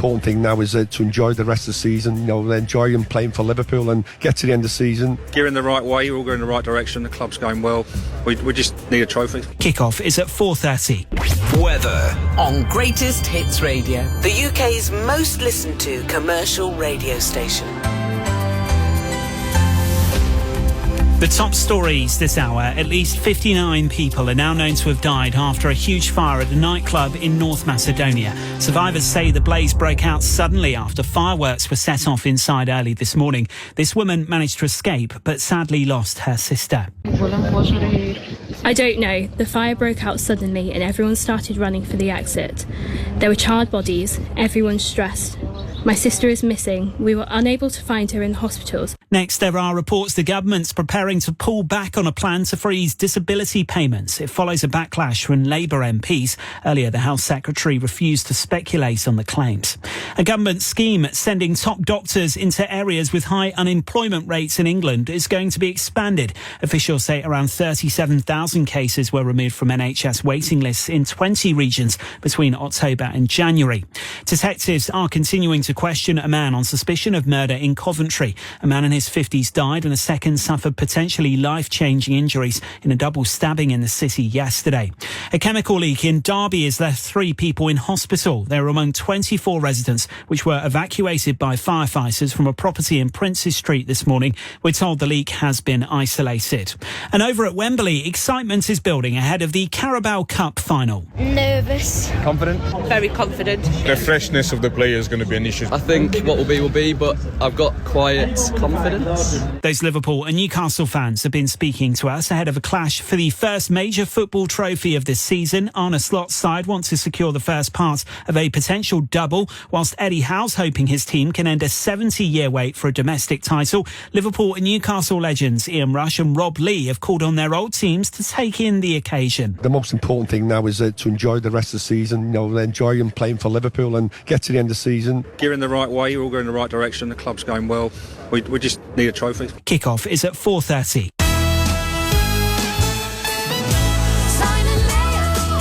important thing now is to enjoy the rest of the season, enjoy and playing for Liverpool and get to the end of the season. Gearing the right way, we're all going in the right direction, the club's going well. We just need a trophy. Kick-off is at 4:30. Weather on Greatest Hits Radio, the UK's most listened to commercial radio station. The top stories this hour. At least 59 people are now known to have died after a huge fire at a nightclub in North Macedonia. Survivors say the blaze broke out suddenly after fireworks were set off inside early this morning. This woman managed to escape, but sadly lost her sister. I don't know. The fire broke out suddenly and everyone started running for the exit. There were charred bodies. Everyone's stressed. My sister is missing. We were unable to find her in the hospitals. Next, there are reports the government's preparing to pull back on a plan to freeze disability payments. It follows a backlash from Labour MPs. Earlier, the Health Secretary refused to speculate on the claims. A government scheme sending top doctors into areas with high unemployment rates in England is going to be expanded. Officials say around 37,000 cases were removed from NHS waiting lists in 20 regions between October and January. Detectives are continuing to question a man on suspicion of murder in Coventry. A man in his 50s died and a second suffered potentially life-changing injuries in a double stabbing in the city yesterday. A chemical leak in Derby has left 3 people in hospital. They were among 24 residents which were evacuated by firefighters from a property in Princes Street this morning. We're told the leak has been isolated. And over at Wembley, excitement is building ahead of the Carabao Cup final. Nervous. Confident. Very confident. The freshness of the player is going to be an issue. I think what will be, but I've got quiet confidence. Those Liverpool and Newcastle fans have been speaking to us ahead of a clash for the first major football trophy of this season. Arne Slot's side wants to secure the first part of a potential double, whilst Eddie Howe's hoping his team can end a 70-year wait for a domestic title. Liverpool and Newcastle legends Ian Rush and Rob Lee have called on their old teams to take in the occasion. The most important thing now is to enjoy the rest of the season, enjoy and playing for Liverpool and get to the end of the season. Gearing the right way, we're all going in the right direction, the club's going well. We just need a trophy. Kick-off is at 4:30.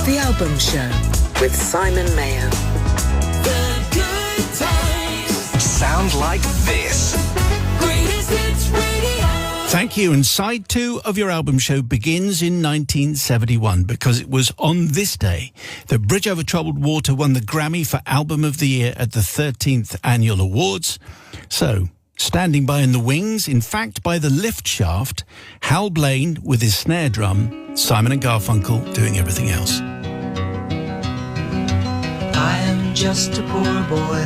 The Album Show with Simon Mayo. The good times sound like this. Greatest Hits Radio. Thank you. And side 2 of your album show begins in 1971 because it was on this day that Bridge Over Troubled Water won the Grammy for Album of the Year at the 13th Annual Awards. So, standing by in the wings, in fact by the lift shaft, Hal Blaine with his snare drum, Simon and Garfunkel doing everything else. I am just a poor boy.